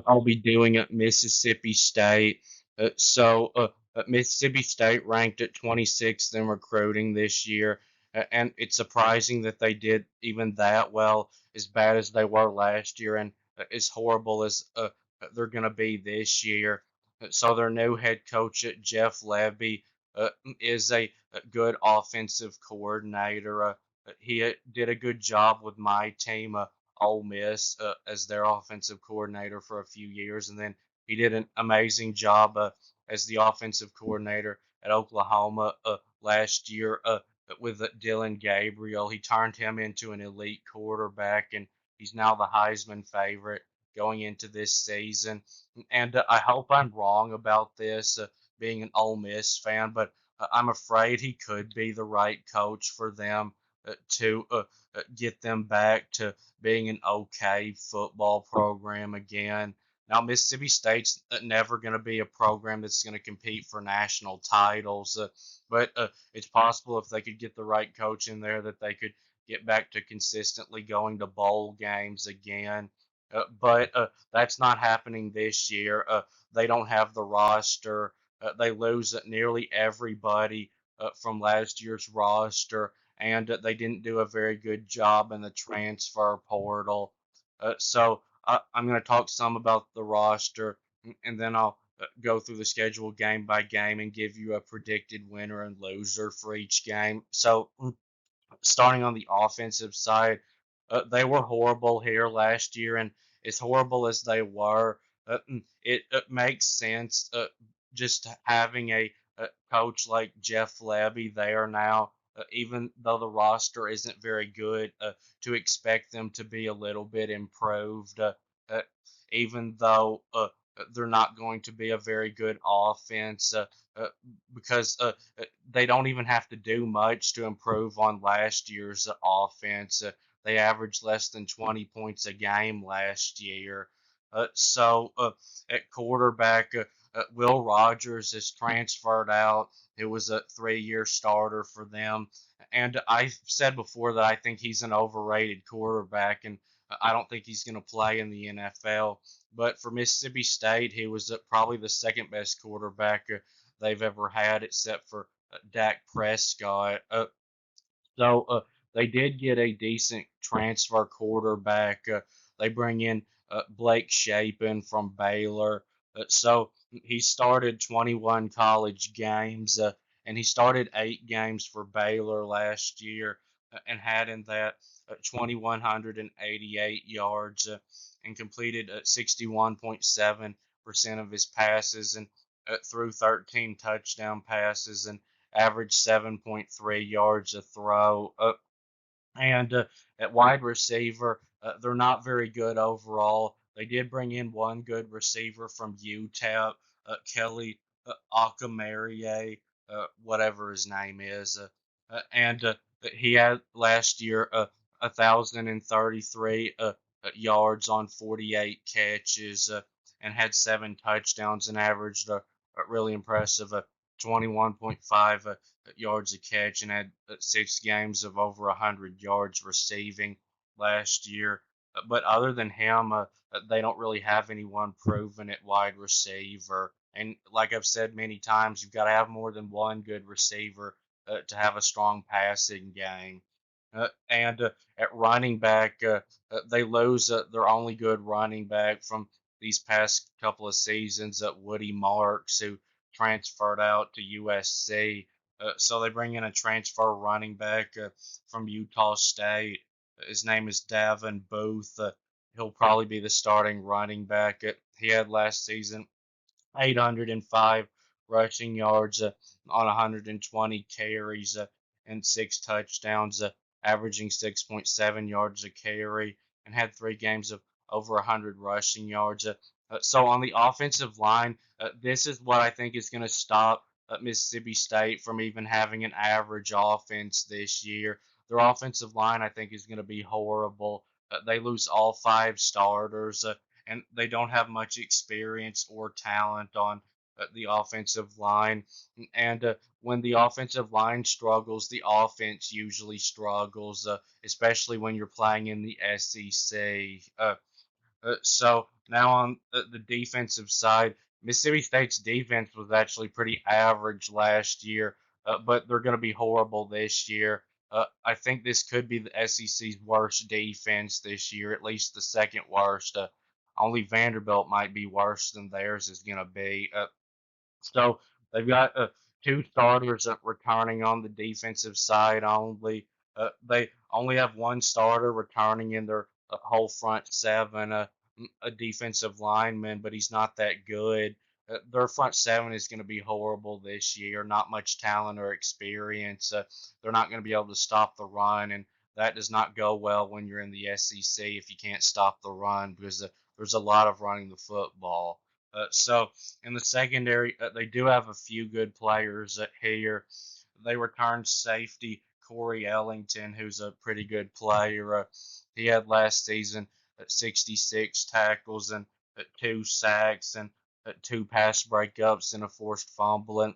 I'll be doing at Mississippi State. Mississippi State ranked at 26th in recruiting this year, and it's surprising that they did even that well, as bad as they were last year, and as horrible as they're going to be this year. So their new head coach, Jeff Levy, is a good offensive coordinator. He did a good job with my team. Ole Miss as their offensive coordinator for a few years, and then he did an amazing job as the offensive coordinator at Oklahoma last year with Dylan Gabriel. He turned him into an elite quarterback, and he's now the Heisman favorite going into this season. And I hope I'm wrong about this, being an Ole Miss fan, but I'm afraid he could be the right coach for them to get them back to being an okay football program again. Now, Mississippi State's never going to be a program that's going to compete for national titles, but it's possible if they could get the right coach in there that they could get back to consistently going to bowl games again. But that's not happening this year. They don't have the roster. They lose nearly everybody from last year's roster, and they didn't do a very good job in the transfer portal. I'm going to talk some about the roster, and then I'll go through the schedule game by game and give you a predicted winner and loser for each game. Starting on the offensive side, they were horrible here last year, and as horrible as they were, it makes sense just having a coach like Jeff Levy there now, even though the roster isn't very good, to expect them to be a little bit improved, uh, even though they're not going to be a very good offense. Uh, because they don't even have to do much to improve on last year's offense. They averaged less than 20 points a game last year. At quarterback, Will Rogers is transferred out. It was a 3-year starter for them. And I've said before that I think he's an overrated quarterback, and I don't think he's going to play in the NFL. But for Mississippi State, he was probably the second best quarterback they've ever had, except for Dak Prescott. So they did get a decent transfer quarterback. They bring in Blake Shapen from Baylor. So he started 21 college games, and he started 8 games for Baylor last year, and had in that 2,188 yards and completed 61.7% of his passes and threw 13 touchdown passes and averaged 7.3 yards a throw. And at wide receiver, they're not very good overall. They did bring in one good receiver from UTEP, Kelly Akamarie, whatever his name is. And He had last year 1,033 yards on 48 catches and had 7 touchdowns and averaged a really impressive 21.5 yards a catch and had 6 games of over 100 yards receiving last year. But other than him, they don't really have anyone proven at wide receiver. And like I've said many times, you've got to have more than one good receiver to have a strong passing game. And At running back, they lose their only good running back from these past couple of seasons, Woody Marks, who transferred out to USC. So they bring in a transfer running back from Utah State. His name is Davin Booth. He'll probably be the starting running back. He had last season 805 rushing yards on 120 carries and 6 touchdowns, averaging 6.7 yards a carry, and had 3 games of over 100 rushing yards. So on the offensive line, this is what I think is going to stop Mississippi State from even having an average offense this year. Their offensive line, I think, is going to be horrible. They lose all 5 starters, and they don't have much experience or talent on the offensive line. And when the offensive line struggles, the offense usually struggles, especially when you're playing in the SEC. So now on the defensive side, Mississippi State's defense was actually pretty average last year, but they're going to be horrible this year. I think this could be the SEC's worst defense this year, at least the second worst. Only Vanderbilt might be worse than theirs is going to be. So they've got two starters returning on the defensive side only. They only have one starter returning in their whole front seven, a defensive lineman, but he's not that good. Their front seven is going to be horrible this year. Not much talent or experience. They're not going to be able to stop the run, and that does not go well when you're in the SEC if you can't stop the run because there's a lot of running the football. So in the secondary, they do have a few good players here. They returned safety Corey Ellington, who's a pretty good player. He had last season 66 tackles and two sacks and two pass breakups and a forced fumble. And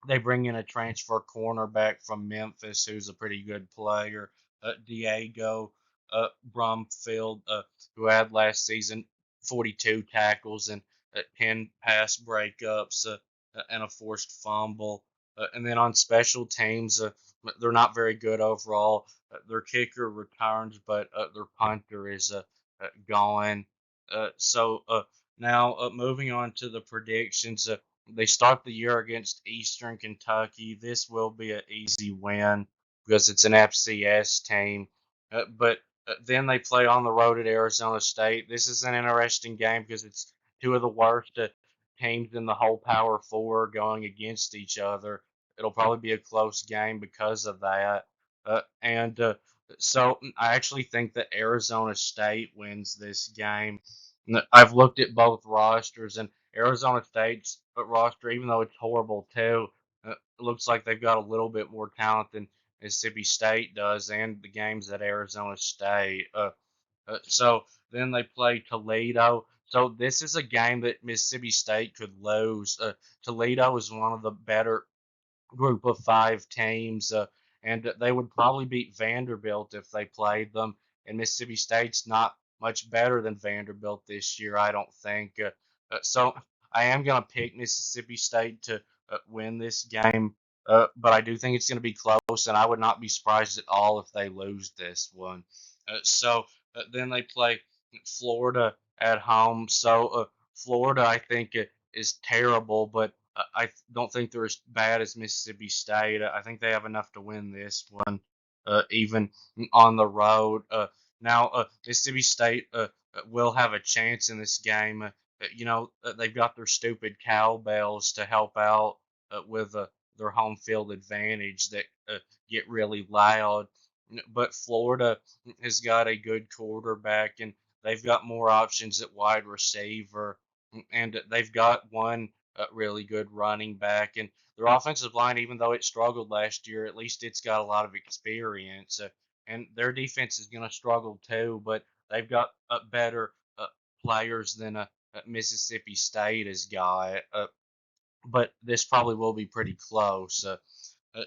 they bring in a transfer cornerback from Memphis who's a pretty good player, Diego Brumfield, who had last season 42 tackles and 10 pass breakups and a forced fumble. And then on special teams, they're not very good overall. Their kicker returns, but their punter is gone. So now moving on to the predictions. They start the year against Eastern Kentucky. This will be an easy win because it's an FCS team. But then they play on the road at Arizona State. This is an interesting game because it's two of the worst teams in the whole Power Four going against each other. It'll probably be a close game because of that. And so I actually think that Arizona State wins this game. I've looked at both rosters, and Arizona State's roster, even though it's horrible too, it looks like they've got a little bit more talent than Mississippi State does, and the games at Arizona State. So then they play Toledo. So this is a game that Mississippi State could lose. Toledo is one of the better group of five teams, and they would probably beat Vanderbilt if they played them. And Mississippi State's not much better than Vanderbilt this year, I don't think. So I am going to pick Mississippi State to win this game, but I do think it's going to be close, and I would not be surprised at all if they lose this one. So then they play Florida at home. So Florida, I think, is terrible, but I don't think they're as bad as Mississippi State. I think they have enough to win this one, even on the road. Now, Mississippi State will have a chance in this game. They've got their stupid cowbells to help out with their home field advantage that get really loud. But Florida has got a good quarterback, and they've got more options at wide receiver, and they've got one really good running back. And their offensive line, even though it struggled last year, at least it's got a lot of experience. And their defense is going to struggle too, but they've got better players than Mississippi State has got. But this probably will be pretty close.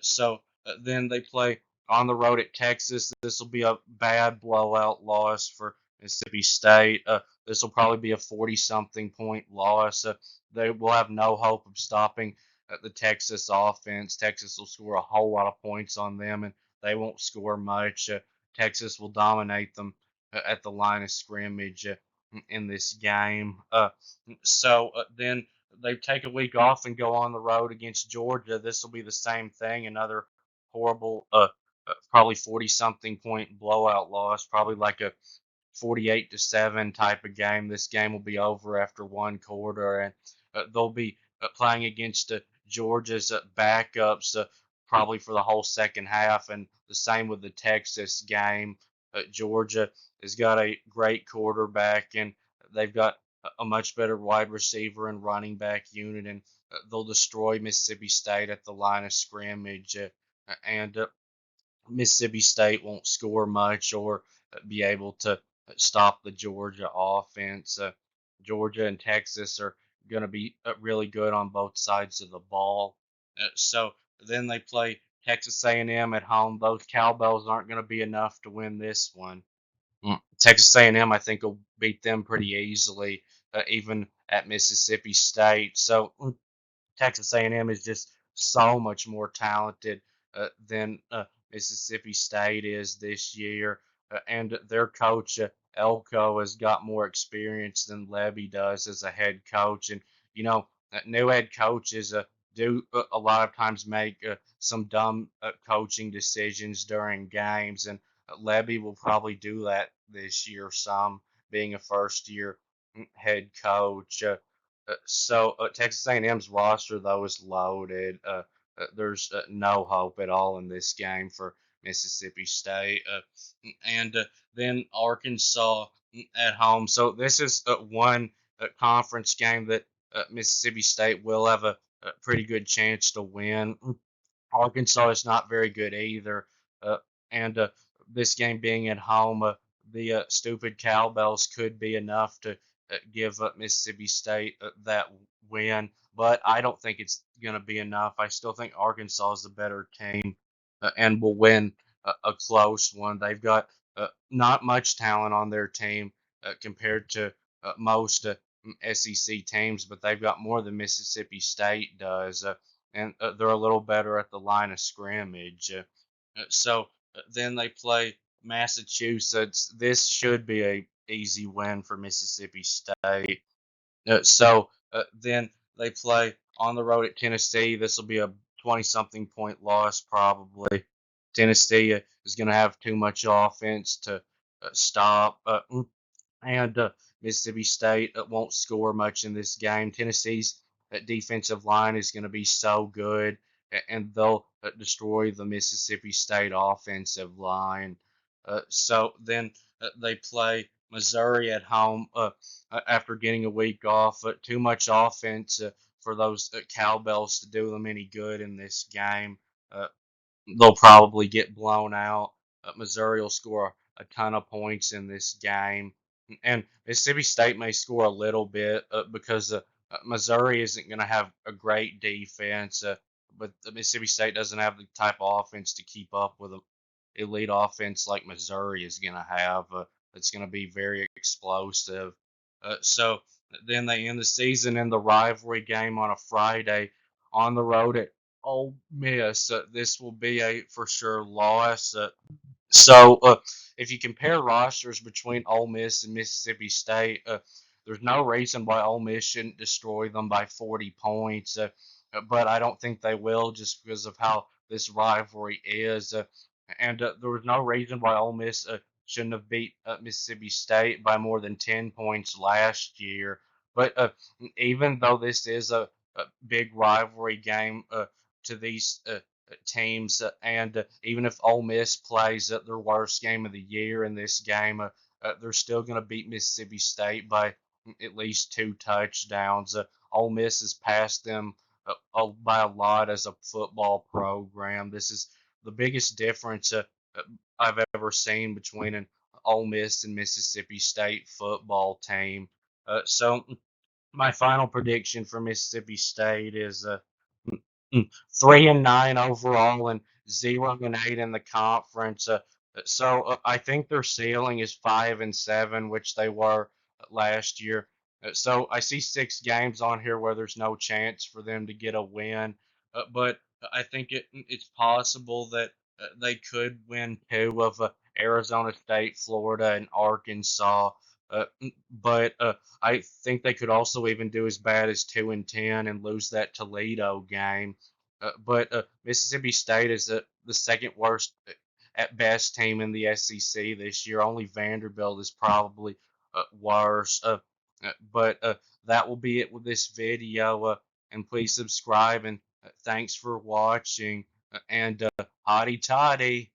So then they play on the road at Texas. This will be a bad blowout loss for Mississippi State. This will probably be a 40-something point loss. They will have no hope of stopping the Texas offense. Texas will score a whole lot of points on them, and they won't score much. Texas will dominate them at the line of scrimmage in this game. So then they take a week off and go on the road against Georgia. This will be the same thing. Another horrible, probably 40 something point blowout loss, probably like a 48-7 type of game. This game will be over after one quarter, and they'll be playing against Georgia's backups probably for the whole second half, and the same with the Texas game. Georgia has got a great quarterback, and they've got a much better wide receiver and running back unit, and they'll destroy Mississippi State at the line of scrimmage. And Mississippi State won't score much or be able to stop the Georgia offense. Georgia and Texas are going to be really good on both sides of the ball. So then they play Texas A&M at home. Those cowbells aren't going to be enough to win this one. Texas A&M, I think, will beat them pretty easily, even at Mississippi State. So Texas A&M is just so much more talented than Mississippi State is this year, and their coach Elko has got more experience than Levy does as a head coach, and new head coaches do a lot of times make some dumb coaching decisions during games, and Levy will probably do that this year some, being a first year head coach. Texas A&M's roster though is loaded. There's no hope at all in this game for Mississippi State, and then Arkansas at home. So this is one conference game that Mississippi State will have a pretty good chance to win. Arkansas is not very good either, and this game being at home, the stupid cowbells could be enough to give Mississippi State that win, but I don't think it's going to be enough. I still think Arkansas is the better team and will win a close one. They've got not much talent on their team compared to most SEC teams, but they've got more than Mississippi State does, and they're a little better at the line of scrimmage. Then they play Massachusetts. This should be a easy win for Mississippi State. Then they play on the road at Tennessee. This will be a 20 something point loss, probably. Tennessee is going to have too much offense to stop. And Mississippi State won't score much in this game. Tennessee's defensive line is going to be so good, and they'll destroy the Mississippi State offensive line. Then they play Missouri at home after getting a week off. Too much offense for those cowbells to do them any good in this game. Uh, they'll probably get blown out. Missouri will score a ton of points in this game, and Mississippi State may score a little bit because Missouri isn't going to have a great defense, but Mississippi State doesn't have the type of offense to keep up with an elite offense like Missouri is going to have. It's going to be very explosive. So then they end the season in the rivalry game on a Friday on the road at Ole Miss. This will be a for sure loss. If you compare rosters between Ole Miss and Mississippi State, there's no reason why Ole Miss shouldn't destroy them by 40 points. But I don't think they will just because of how this rivalry is. And there was no reason why Ole Miss shouldn't have beat Mississippi State by more than 10 points last year. But even though this is a big rivalry game to these teams, and even if Ole Miss plays at their worst game of the year in this game, they're still going to beat Mississippi State by at least 2 touchdowns. Ole Miss has passed them by a lot as a football program. This is the biggest difference I've ever seen between an Ole Miss and Mississippi State football team. So my final prediction for Mississippi State is 3-9 overall and 0-8 in the conference. I think their ceiling is 5-7, which they were last year. So I see 6 games on here where there's no chance for them to get a win, but I think it's possible that they could win two of Arizona State, Florida, and Arkansas. But I think they could also even do as bad as 2-10 and lose that Toledo game. But Mississippi State is the second worst at best team in the SEC this year. Only Vanderbilt is probably worse. But that will be it with this video. And please subscribe and thanks for watching. And hotty toddy.